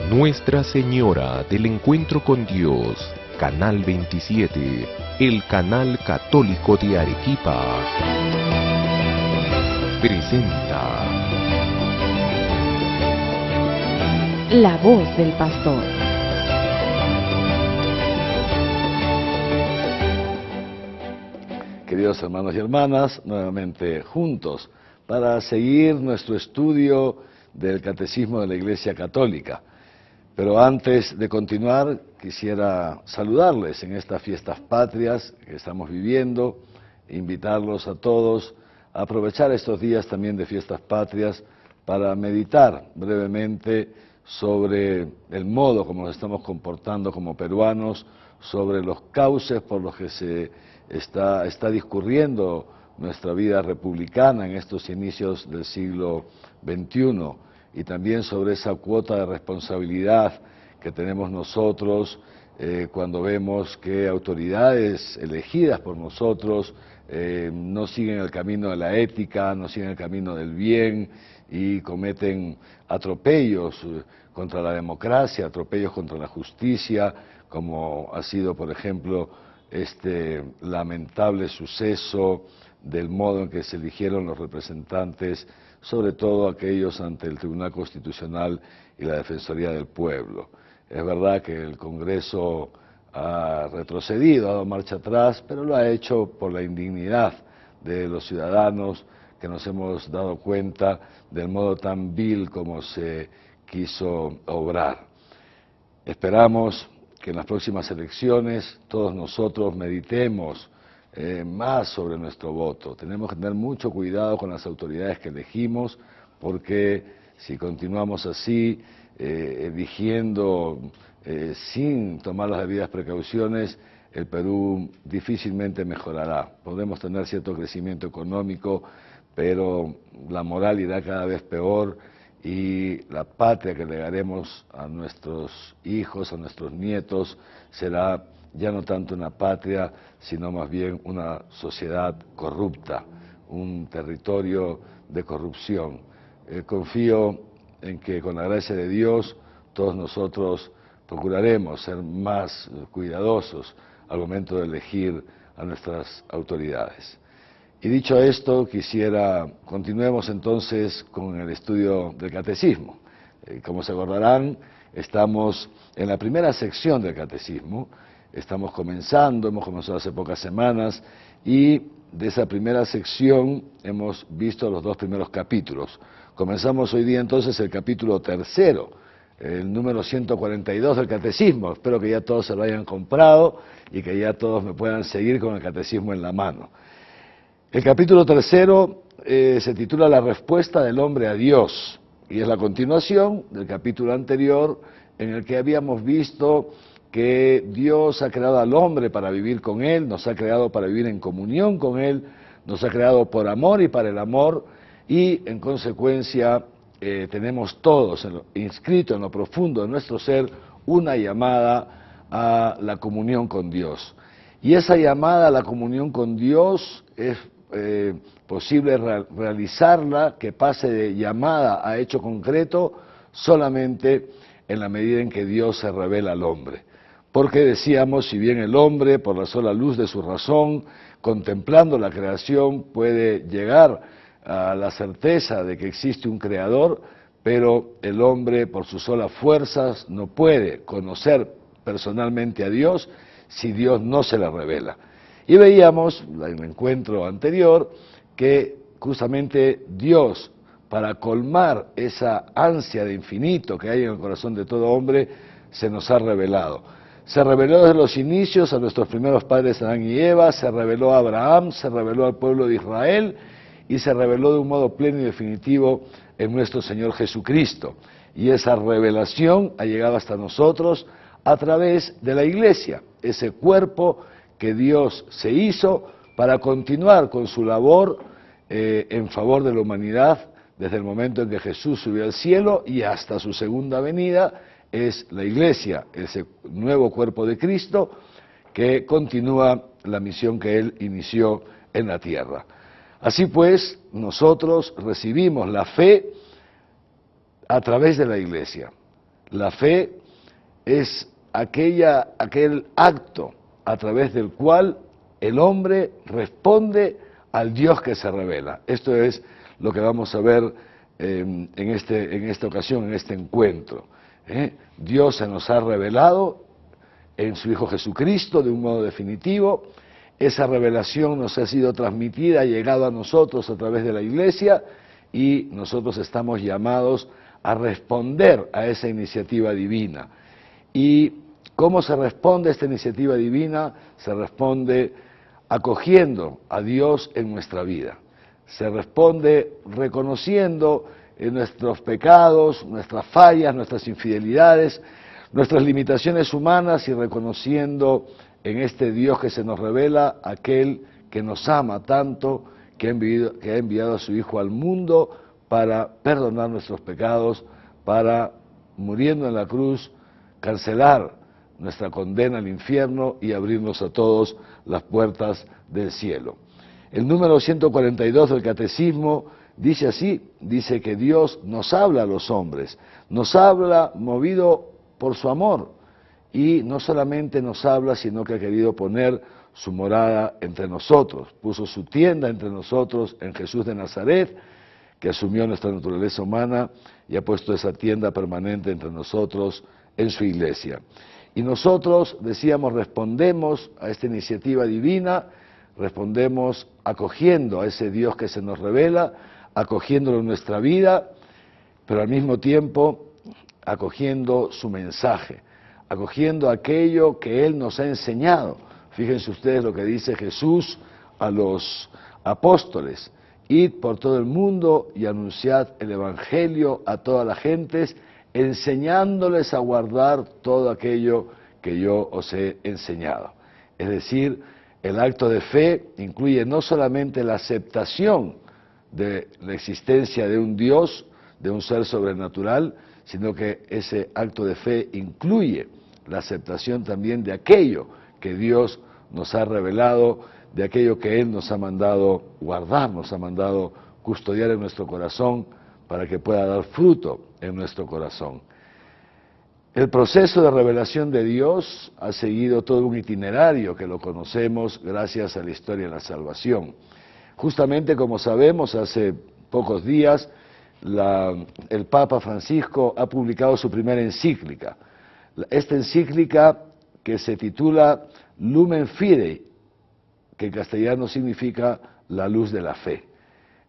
Nuestra Señora del Encuentro con Dios, Canal 27, el canal católico de Arequipa, presenta La Voz del Pastor. Queridos hermanos y hermanas, nuevamente juntos para seguir nuestro estudio del Catecismo de la Iglesia Católica. Pero antes de continuar, quisiera saludarles en estas fiestas patrias que estamos viviendo, invitarlos a todos a aprovechar estos días también de fiestas patrias para meditar brevemente sobre el modo como nos estamos comportando como peruanos, sobre los cauces por los que se está discurriendo nuestra vida republicana en estos inicios del siglo XXI, y también sobre esa cuota de responsabilidad que tenemos nosotros cuando vemos que autoridades elegidas por nosotros no siguen el camino de la ética, no siguen el camino del bien y cometen atropellos contra la democracia, atropellos contra la justicia, como ha sido, por ejemplo, este lamentable suceso del modo en que se eligieron los representantes, sobre todo aquellos ante el Tribunal Constitucional y la Defensoría del Pueblo. Es verdad que el Congreso ha retrocedido, ha dado marcha atrás, pero lo ha hecho por la indignidad de los ciudadanos que nos hemos dado cuenta del modo tan vil como se quiso obrar. Esperamos que en las próximas elecciones todos nosotros meditemos más sobre nuestro voto. Tenemos que tener mucho cuidado con las autoridades que elegimos, porque si continuamos así, eligiendo sin tomar las debidas precauciones, el Perú difícilmente mejorará. Podemos tener cierto crecimiento económico, pero la moral irá cada vez peor y la patria que legaremos a nuestros hijos, a nuestros nietos, será ya no tanto una patria, sino más bien una sociedad corrupta, un territorio de corrupción. Confío en que con la gracia de Dios todos nosotros procuraremos ser más cuidadosos al momento de elegir a nuestras autoridades. Y dicho esto, continuemos entonces con el estudio del Catecismo. Como se acordarán, estamos en la primera sección del Catecismo. Hemos comenzado hace pocas semanas, y de esa primera sección hemos visto los dos primeros capítulos. Comenzamos hoy día entonces el capítulo tercero, el número 142 del Catecismo. Espero que ya todos se lo hayan comprado y que ya todos me puedan seguir con el Catecismo en la mano. El capítulo tercero se titula La respuesta del hombre a Dios, y es la continuación del capítulo anterior, en el que habíamos visto que Dios ha creado al hombre para vivir con Él, nos ha creado para vivir en comunión con Él, nos ha creado por amor y para el amor, y en consecuencia tenemos todos inscrito en lo profundo de nuestro ser una llamada a la comunión con Dios. Y esa llamada a la comunión con Dios es posible realizarla, que pase de llamada a hecho concreto, solamente en la medida en que Dios se revela al hombre. Porque decíamos, si bien el hombre, por la sola luz de su razón, contemplando la creación, puede llegar a la certeza de que existe un creador, pero el hombre, por sus solas fuerzas, no puede conocer personalmente a Dios si Dios no se le revela. Y veíamos en el encuentro anterior que justamente Dios, para colmar esa ansia de infinito que hay en el corazón de todo hombre, se nos ha revelado. Se reveló desde los inicios a nuestros primeros padres Adán y Eva, se reveló a Abraham, se reveló al pueblo de Israel y se reveló de un modo pleno y definitivo en nuestro Señor Jesucristo. Y esa revelación ha llegado hasta nosotros a través de la Iglesia, ese cuerpo que Dios se hizo para continuar con su labor en favor de la humanidad desde el momento en que Jesús subió al cielo y hasta su segunda venida. Es la Iglesia, ese nuevo cuerpo de Cristo que continúa la misión que Él inició en la tierra. Así pues, nosotros recibimos la fe a través de la Iglesia. La fe es aquel acto a través del cual el hombre responde al Dios que se revela. Esto es lo que vamos a ver en esta ocasión, en este encuentro. Dios se nos ha revelado en su Hijo Jesucristo de un modo definitivo. Esa revelación nos ha sido transmitida, ha llegado a nosotros a través de la Iglesia, y nosotros estamos llamados a responder a esa iniciativa divina. ¿Y cómo se responde a esta iniciativa divina? Se responde acogiendo a Dios en nuestra vida. Se responde reconociendo nuestros pecados, nuestras fallas, nuestras infidelidades, nuestras limitaciones humanas, y reconociendo en este Dios que se nos revela aquel que nos ama tanto, que ha enviado a su Hijo al mundo para perdonar nuestros pecados, para, muriendo en la cruz, cancelar nuestra condena al infierno y abrirnos a todos las puertas del cielo. El número 142 del Catecismo dice así, dice que Dios nos habla a los hombres, nos habla movido por su amor, y no solamente nos habla, sino que ha querido poner su morada entre nosotros, puso su tienda entre nosotros en Jesús de Nazaret, que asumió nuestra naturaleza humana y ha puesto esa tienda permanente entre nosotros en su iglesia. Y nosotros, decíamos, respondemos a esta iniciativa divina, respondemos acogiendo a ese Dios que se nos revela, acogiéndolo en nuestra vida, pero al mismo tiempo acogiendo su mensaje, acogiendo aquello que Él nos ha enseñado. Fíjense ustedes lo que dice Jesús a los apóstoles: id por todo el mundo y anunciad el Evangelio a todas las gentes, enseñándoles a guardar todo aquello que yo os he enseñado. Es decir, el acto de fe incluye no solamente la aceptación de la existencia de un Dios, de un ser sobrenatural, sino que ese acto de fe incluye la aceptación también de aquello que Dios nos ha revelado, de aquello que Él nos ha mandado guardar, nos ha mandado custodiar en nuestro corazón para que pueda dar fruto en nuestro corazón. El proceso de revelación de Dios ha seguido todo un itinerario que lo conocemos gracias a la historia de la salvación. Justamente, como sabemos, hace pocos días el Papa Francisco ha publicado su primera encíclica. Esta encíclica, que se titula Lumen Fidei, que en castellano significa la luz de la fe.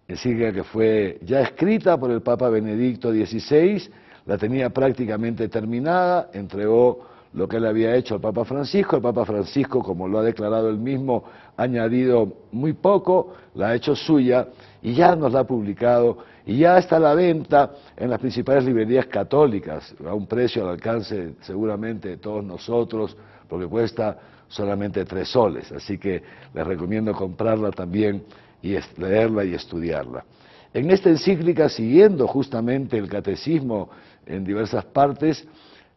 Encíclica que fue ya escrita por el Papa Benedicto XVI, la tenía prácticamente terminada, entregó lo que él había hecho al Papa Francisco. El Papa Francisco, como lo ha declarado él mismo, ha añadido muy poco, la ha hecho suya y ya nos la ha publicado, y ya está a la venta en las principales librerías católicas, a un precio al alcance seguramente de todos nosotros, porque cuesta solamente 3 soles, así que les recomiendo comprarla también y leerla y estudiarla. En esta encíclica, siguiendo justamente el catecismo en diversas partes,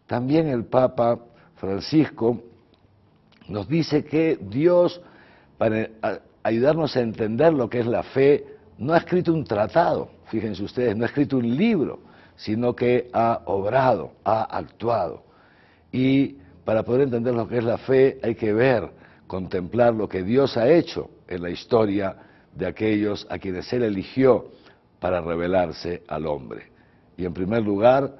también el Papa Francisco nos dice que Dios, para ayudarnos a entender lo que es la fe, no ha escrito un tratado, fíjense ustedes, no ha escrito un libro, sino que ha obrado, ha actuado. Y para poder entender lo que es la fe hay que ver, contemplar lo que Dios ha hecho en la historia de aquellos a quienes Él eligió para revelarse al hombre. Y en primer lugar,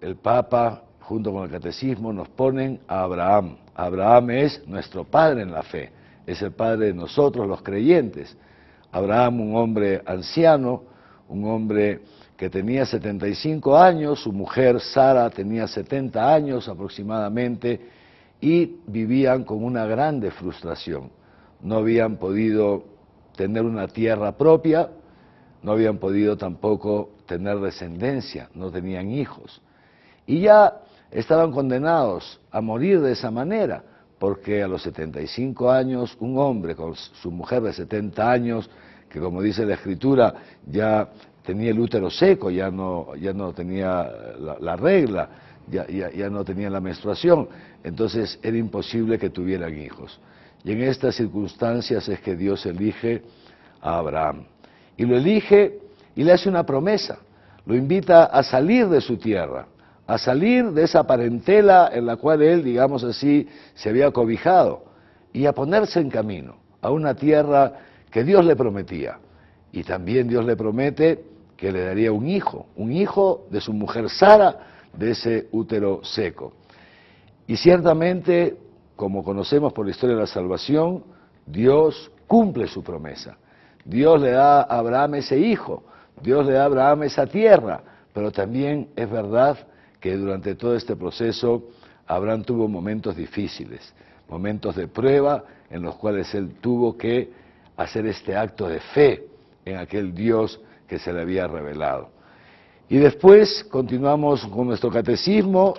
el Papa, junto con el Catecismo, nos ponen a Abraham. Abraham es nuestro padre en la fe, es el padre de nosotros los creyentes. Abraham, un hombre anciano, un hombre que tenía 75 años, su mujer Sara tenía 70 años aproximadamente, y vivían con una grande frustración. No habían podido tener una tierra propia, no habían podido tampoco tener descendencia, no tenían hijos. Y ya estaban condenados a morir de esa manera, porque a los 75 años, un hombre con su mujer de 70 años, que como dice la Escritura, ya tenía el útero seco, ya no tenía la regla, ya no tenía la menstruación, entonces era imposible que tuvieran hijos. Y en estas circunstancias es que Dios elige a Abraham. Y lo elige y le hace una promesa, lo invita a salir de su tierra, a salir de esa parentela en la cual él, digamos así, se había cobijado, y a ponerse en camino a una tierra que Dios le prometía. Y también Dios le promete que le daría un hijo de su mujer Sara, de ese útero seco. Y ciertamente, como conocemos por la historia de la salvación, Dios cumple su promesa. Dios le da a Abraham ese hijo, Dios le da a Abraham esa tierra, pero también es verdad que durante todo este proceso Abraham tuvo momentos difíciles, momentos de prueba en los cuales él tuvo que hacer este acto de fe en aquel Dios que se le había revelado. Y después continuamos con nuestro catecismo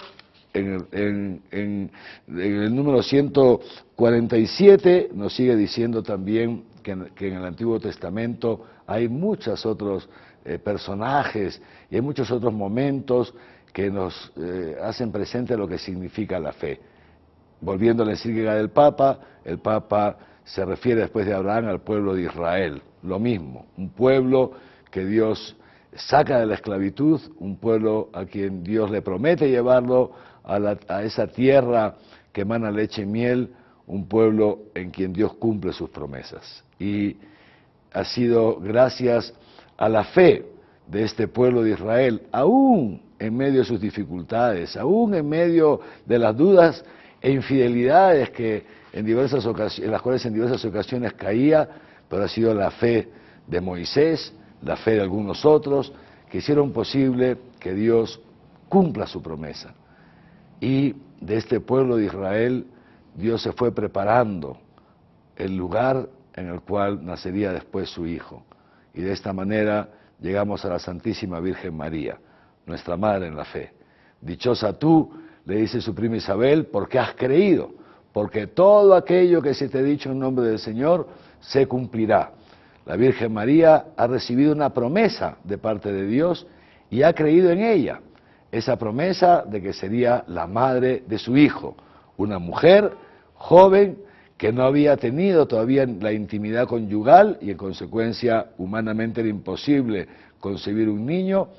en el número 147, nos sigue diciendo también que en el Antiguo Testamento hay muchos otros personajes y hay muchos otros momentos que nos hacen presente lo que significa la fe. Volviendo a la encíclica del Papa, el Papa se refiere después de Abraham al pueblo de Israel, lo mismo, un pueblo que Dios saca de la esclavitud, un pueblo a quien Dios le promete llevarlo a esa tierra que emana leche y miel, un pueblo en quien Dios cumple sus promesas. Y ha sido gracias a la fe de este pueblo de Israel, aún en medio de sus dificultades, aún en medio de las dudas e infidelidades en las cuales en diversas ocasiones caía, pero ha sido la fe de Moisés, la fe de algunos otros, que hicieron posible que Dios cumpla su promesa. Y de este pueblo de Israel, Dios se fue preparando el lugar en el cual nacería después su Hijo. Y de esta manera llegamos a la Santísima Virgen María, nuestra Madre en la fe. Dichosa tú, le dice su prima Isabel, porque has creído, porque todo aquello que se te ha dicho en nombre del Señor se cumplirá. La Virgen María ha recibido una promesa de parte de Dios y ha creído en ella, esa promesa de que sería la madre de su Hijo, una mujer joven que no había tenido todavía la intimidad conyugal y en consecuencia humanamente era imposible concebir un niño,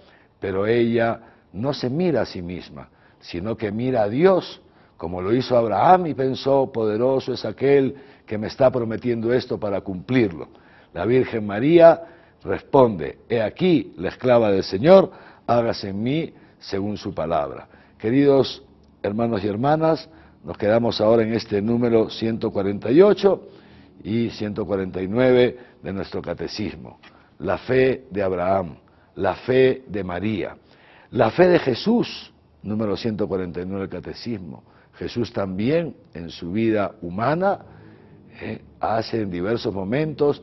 pero ella no se mira a sí misma, sino que mira a Dios, como lo hizo Abraham y pensó, poderoso es aquel que me está prometiendo esto para cumplirlo. La Virgen María responde, he aquí la esclava del Señor, hágase en mí según su palabra. Queridos hermanos y hermanas, nos quedamos ahora en este número 148 y 149 de nuestro catecismo. La fe de Abraham, la fe de María, la fe de Jesús, número 149 del catecismo. Jesús también en su vida humana hace en diversos momentos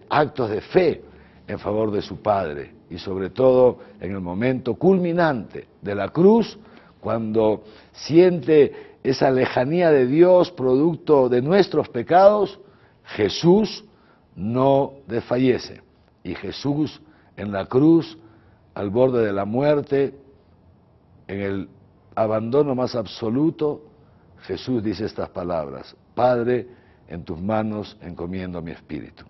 actos de fe en favor de su Padre y sobre todo en el momento culminante de la cruz, cuando siente esa lejanía de Dios producto de nuestros pecados, Jesús no desfallece y Jesús en la cruz, al borde de la muerte, en el abandono más absoluto, Jesús dice estas palabras, Padre, en tus manos encomiendo mi espíritu.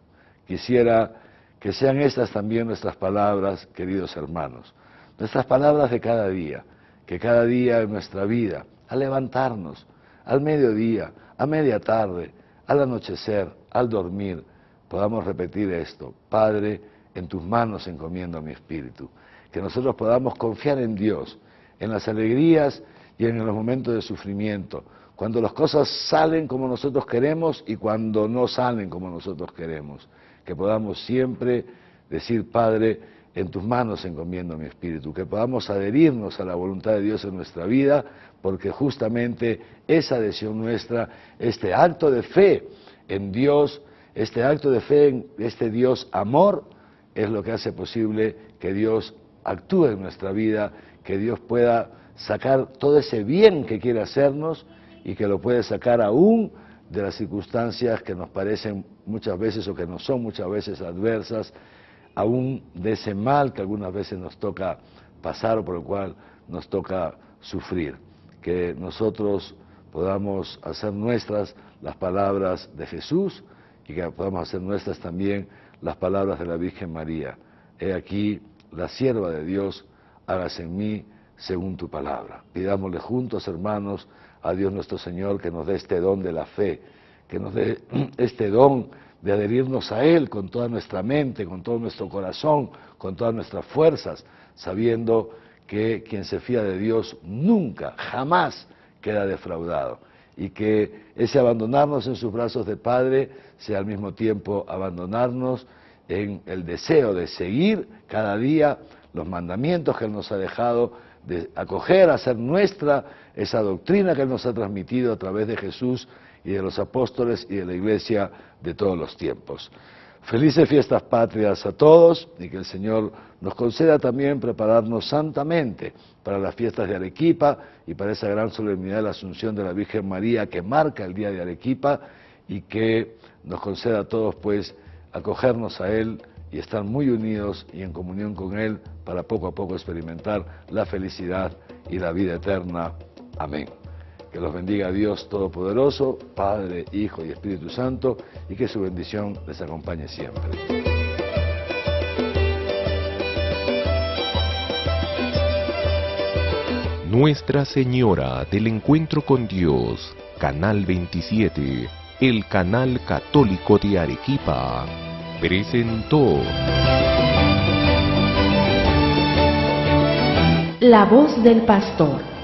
Quisiera que sean estas también nuestras palabras, queridos hermanos, nuestras palabras de cada día, que cada día en nuestra vida, al levantarnos, al mediodía, a media tarde, al anochecer, al dormir, podamos repetir esto, Padre, en tus manos encomiendo mi espíritu. Que nosotros podamos confiar en Dios, en las alegrías y en los momentos de sufrimiento, cuando las cosas salen como nosotros queremos y cuando no salen como nosotros queremos. Que podamos siempre decir, Padre, en tus manos encomiendo mi espíritu, que podamos adherirnos a la voluntad de Dios en nuestra vida, porque justamente esa adhesión nuestra, este acto de fe en Dios, este acto de fe en este Dios amor, es lo que hace posible que Dios actúe en nuestra vida, que Dios pueda sacar todo ese bien que quiere hacernos y que lo puede sacar aún de las circunstancias que nos parecen muchas veces o que nos son muchas veces adversas, aún de ese mal que algunas veces nos toca pasar o por el cual nos toca sufrir. Que nosotros podamos hacer nuestras las palabras de Jesús y que podamos hacer nuestras también las palabras de la Virgen María. He aquí la sierva de Dios, hágase en mí según tu palabra. Pidámosle juntos, hermanos, a Dios nuestro Señor, que nos dé este don de la fe, que nos dé este don de adherirnos a Él con toda nuestra mente, con todo nuestro corazón, con todas nuestras fuerzas, sabiendo que quien se fía de Dios nunca, jamás queda defraudado, y que ese abandonarnos en sus brazos de Padre sea al mismo tiempo abandonarnos en el deseo de seguir cada día los mandamientos que Él nos ha dejado, de acoger, hacer nuestra esa doctrina que Él nos ha transmitido a través de Jesús y de los apóstoles y de la Iglesia de todos los tiempos. Felices fiestas patrias a todos, y que el Señor nos conceda también prepararnos santamente para las fiestas de Arequipa y para esa gran solemnidad de la Asunción de la Virgen María que marca el día de Arequipa, y que nos conceda a todos pues acogernos a Él y estar muy unidos y en comunión con Él para poco a poco experimentar la felicidad y la vida eterna. Amén. Que los bendiga Dios Todopoderoso, Padre, Hijo y Espíritu Santo, y que su bendición les acompañe siempre. Nuestra Señora del Encuentro con Dios, Canal 27, el canal católico de Arequipa, presentó La voz del pastor.